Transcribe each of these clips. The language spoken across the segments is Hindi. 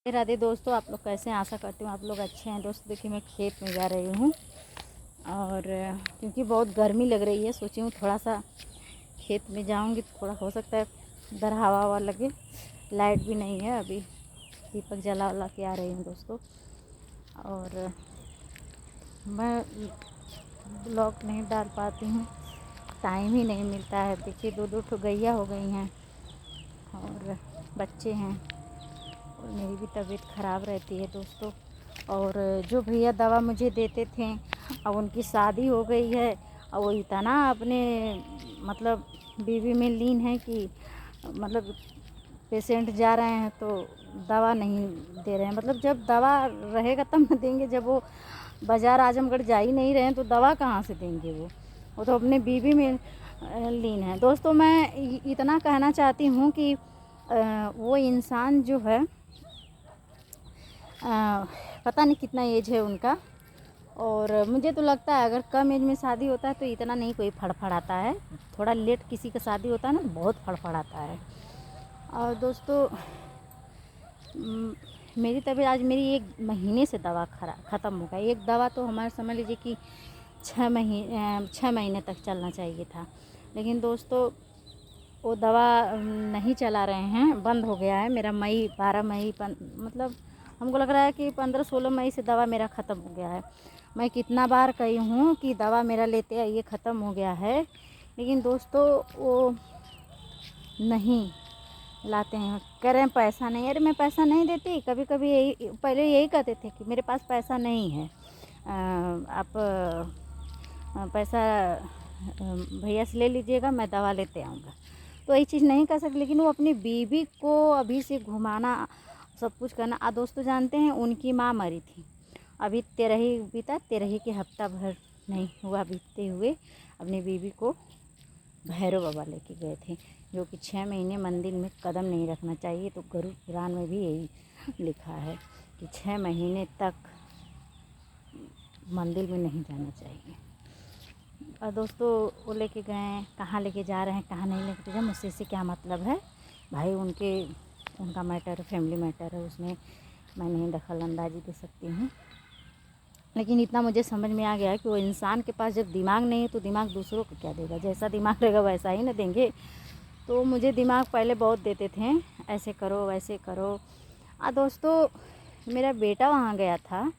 राधे दोस्तों, आप लोग कैसे हैं? आशा करती हूँ आप लोग अच्छे हैं। दोस्तों देखिए, मैं खेत में जा रही हूँ और क्योंकि बहुत गर्मी लग रही है, सोची हूँ थोड़ा सा खेत में जाऊँगी तो थोड़ा हो सकता है इधर हवा हवा लगे। लाइट भी नहीं है, अभी दीपक जला वला के आ रही हूँ दोस्तों। और मैं ब्लॉग नहीं डाल पाती हूँ, टाइम ही नहीं मिलता है। देखिए दो दो ठो गैया हो गई हैं और बच्चे हैं और मेरी भी तबीयत ख़राब रहती है दोस्तों। और जो भैया दवा मुझे देते थे, अब उनकी शादी हो गई है और वो इतना अपने मतलब बीवी में लीन है कि मतलब पेशेंट जा रहे हैं तो दवा नहीं दे रहे हैं। मतलब जब दवा रहेगा तब न देंगे, जब वो बाज़ार आजमगढ़ जा ही नहीं रहे हैं तो दवा कहाँ से देंगे? वो तो अपने बीवी में लीन है दोस्तों। मैं इतना कहना चाहती हूँ कि वो इंसान जो है पता नहीं कितना एज है उनका, और मुझे तो लगता है अगर कम एज में शादी होता है तो इतना नहीं कोई फड़फड़ाता है। थोड़ा लेट किसी का शादी होता है ना, बहुत फड़फड़ाता है। और दोस्तों मेरी तबीयत आज मेरी 1 महीने से दवा ख़त्म हो गई। एक दवा तो हमारे समझ लीजिए कि 6 महीने तक चलना चाहिए था, लेकिन दोस्तों वो दवा नहीं चला रहे हैं, बंद हो गया है। मेरा मई 12 मई मतलब हमको लग रहा है कि 15-16 मई से दवा मेरा ख़त्म हो गया है। मैं कितना बार कही हूँ कि दवा मेरा लेते आइए, ख़त्म हो गया है, लेकिन दोस्तों वो नहीं लाते हैं। कह रहे हैं पैसा नहीं। अरे मैं पैसा नहीं देती। कभी कभी यही पहले यही कहते थे कि मेरे पास पैसा नहीं है, आप पैसा भैया से ले लीजिएगा, मैं दवा लेते आऊँगा। तो यही चीज़ नहीं कर सकते, लेकिन वो अपनी बीवी को अभी से घुमाना, सब कुछ करना। दोस्तों जानते हैं उनकी माँ मरी थी, अभी 13 बीता, 13 के हफ्ता भर नहीं हुआ बीतते हुए अपनी बीवी को भैरव बाबा लेके गए थे, जो कि 6 महीने मंदिर में कदम नहीं रखना चाहिए। तो गरुड़ पुराण में भी यही लिखा है कि 6 महीने तक मंदिर में नहीं जाना चाहिए। और दोस्तों वो लेके गए, कहाँ लेके जा रहे हैं, कहाँ नहीं लेके जा, मुझसे इससे क्या मतलब है भाई? उनका मैटर, फैमिली मैटर है, उसमें मैं नहीं दखल अंदाजी दे सकती हूँ। लेकिन इतना मुझे समझ में आ गया कि वो इंसान के पास जब दिमाग नहीं है तो दिमाग दूसरों को क्या देगा? जैसा दिमाग रहेगा वैसा ही ना देंगे। तो मुझे दिमाग पहले बहुत देते थे, ऐसे करो वैसे करो। दोस्तों मेरा बेटा वहाँ गया था,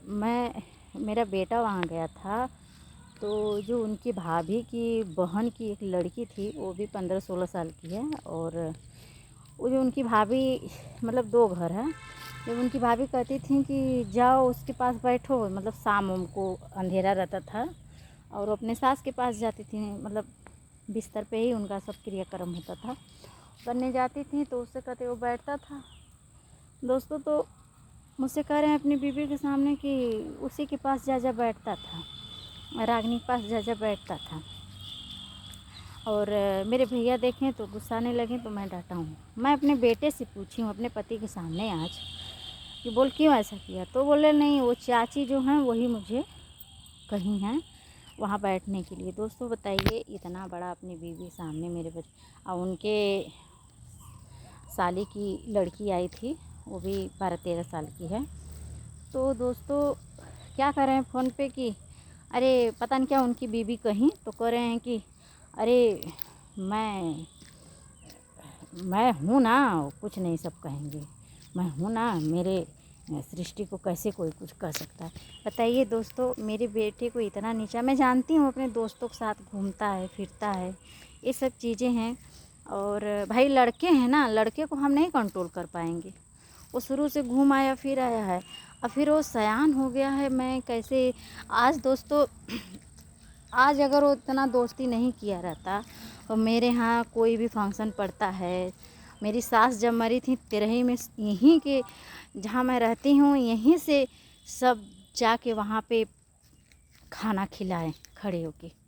मेरा बेटा वहाँ गया था, तो जो उनकी भाभी की बहन की एक लड़की थी, वो भी 15-16 साल की है। और वो जो उनकी भाभी, मतलब 2 घर है, जब उनकी भाभी कहती थी कि जाओ उसके पास बैठो, मतलब शाम को अंधेरा रहता था और वो अपने सास के पास जाती थी, मतलब बिस्तर पे ही उनका सब क्रियाक्रम होता था, करने जाती थी। तो उससे कहते वो बैठता था दोस्तों। तो मुझसे कह रहे हैं अपनी बीवी के सामने कि उसी के पास जा जा बैठता था, रागनी के पास जा जा बैठता था। और मेरे भैया देखें तो गुस्सा आने लगे, तो मैं डांटा हूँ। मैं अपने बेटे से पूछी हूँ अपने पति के सामने आज कि बोल क्यों ऐसा किया? तो बोले नहीं, वो चाची जो हैं वही मुझे कही हैं वहाँ बैठने के लिए। दोस्तों बताइए, इतना बड़ा अपनी बीवी सामने मेरे बच्चे, और उनके साली की लड़की आई थी, वो भी 12-13 साल की है। तो दोस्तों क्या कर रहे हैं फ़ोन पे कि अरे पता नहीं क्या उनकी बीवी कहीं, तो कह रहे हैं कि अरे मैं हूँ ना, कुछ नहीं सब कहेंगे, मैं हूँ ना, मेरे सृष्टि को कैसे कोई कुछ कर सकता है? बताइए दोस्तों, मेरे बेटे को इतना नीचा, मैं जानती हूँ अपने दोस्तों के साथ घूमता है फिरता है, ये सब चीज़ें हैं। और भाई लड़के हैं ना, लड़के को हम नहीं कंट्रोल कर पाएंगे। वो शुरू से घूम आया फिर आया है, और फिर वो सयान हो गया है। मैं कैसे आज दोस्तों, आज अगर वो इतना दोस्ती नहीं किया रहता, और मेरे यहाँ कोई भी फंक्शन पड़ता है, मेरी सास जब मरी थी 13 में, यहीं के जहाँ मैं रहती हूँ यहीं से सब जाके वहाँ पे खाना खिलाएं खड़े होके।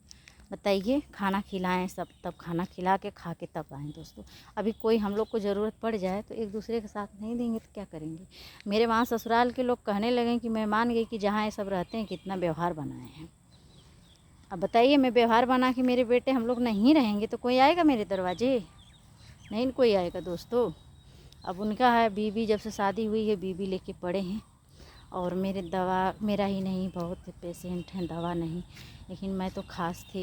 बताइए, खाना खिलाएं सब, तब खाना खिला के खा के तब आएँ दोस्तों। अभी कोई हम लोग को ज़रूरत पड़ जाए तो एक दूसरे के साथ नहीं देंगे तो क्या करेंगे? मेरे वहाँ ससुराल के लोग कहने लगे कि मैं मान गई कि जहाँ ये सब रहते हैं कितना व्यवहार बनाए हैं। अब बताइए, मैं व्यवहार बना के मेरे बेटे हम लोग नहीं रहेंगे तो कोई आएगा मेरे दरवाजे? नहीं कोई आएगा दोस्तों। अब उनका है, बीवी जब से शादी हुई है बीवी लेके पड़े हैं। और मेरे दवा, मेरा ही नहीं बहुत पेशेंट हैं, दवा नहीं, लेकिन मैं तो खास थी,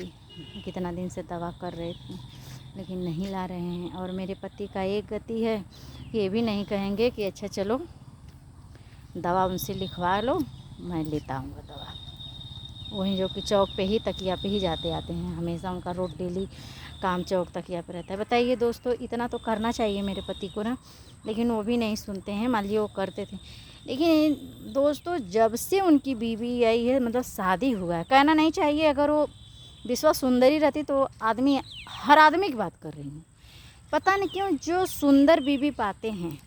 कितना दिन से दवा कर रहे थे लेकिन नहीं ला रहे हैं। और मेरे पति का एक गति है कि ये भी नहीं कहेंगे कि अच्छा चलो दवा उनसे लिखवा लो, मैं लेता आऊँगा दवा। वहीं जो कि चौक पे ही तकिया पे ही जाते आते हैं, हमेशा उनका रोड डेली काम चौक तकिया पे रहता है। बताइए दोस्तों, इतना तो करना चाहिए मेरे पति को ना, लेकिन वो भी नहीं सुनते हैं। मान लीजिए वो करते थे, लेकिन दोस्तों जब से उनकी बीवी आई है, मतलब शादी हुआ है, कहना नहीं चाहिए, अगर वो विश्वा सुंदरी रहती तो आदमी, हर आदमी की बात कर रही हूँ, पता नहीं क्यों जो सुंदर बीवी पाते हैं,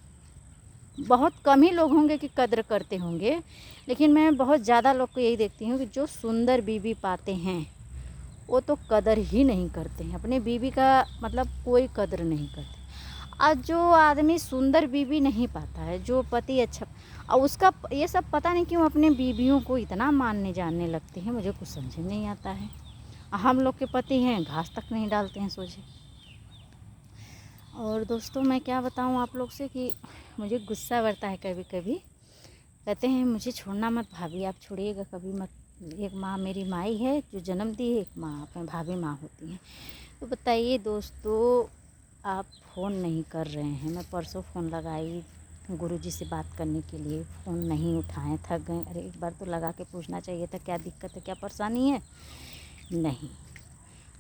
बहुत कम ही लोग होंगे कि कद्र करते होंगे, लेकिन मैं बहुत ज़्यादा लोग को यही देखती हूँ कि जो सुंदर बीवी पाते हैं वो तो कदर ही नहीं करते हैं, अपने बीवी का मतलब कोई कदर नहीं करते। आज जो आदमी सुंदर बीवी नहीं पाता है, जो पति अच्छा, और उसका ये सब पता नहीं क्यों अपने बीवियों को इतना मानने जानने लगते हैं, मुझे कुछ समझ नहीं आता है। हम लोग के पति हैं, घास तक नहीं डालते हैं सोचे। और दोस्तों मैं क्या बताऊं आप लोग से कि मुझे गुस्सा बढ़ता है कभी कभी। कहते हैं मुझे छोड़ना मत भाभी, आप छोड़िएगा कभी मत। एक माँ मेरी माई है जो जन्म दी है, एक माँ अपने भाभी माँ होती हैं। तो बताइए दोस्तों, आप फ़ोन नहीं कर रहे हैं। मैं परसों फ़ोन लगाई गुरुजी से बात करने के लिए, फ़ोन नहीं उठाएं, थक गए। अरे एक बार तो लगा के पूछना चाहिए था क्या दिक्कत है, क्या परेशानी है। नहीं,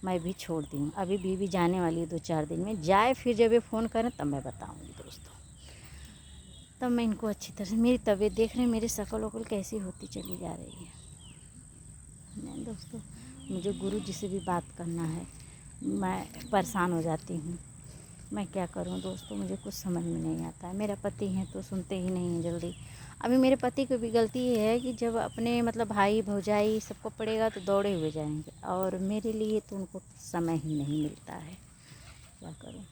मैं भी छोड़ दी हूँ। अभी बीवी जाने वाली है 2-4 दिन में, जाए फिर जब ये फ़ोन करें तब मैं बताऊँगी दोस्तों। तब मैं इनको अच्छी तरह से, मेरी तबीयत देख रहे हैं, मेरी शकल वकल कैसी होती चली जा रही है। नहीं दोस्तों, मुझे गुरु जी से भी बात करना है, मैं परेशान हो जाती हूँ। मैं क्या करूँ दोस्तों, मुझे कुछ समझ में नहीं आता है। मेरा पति हैं तो सुनते ही नहीं हैं जल्दी। अभी मेरे पति की भी गलती ये है कि जब अपने मतलब भाई भौजाई सबको पड़ेगा तो दौड़े हुए जाएंगे, और मेरे लिए तो उनको समय ही नहीं मिलता है। क्या करूँ।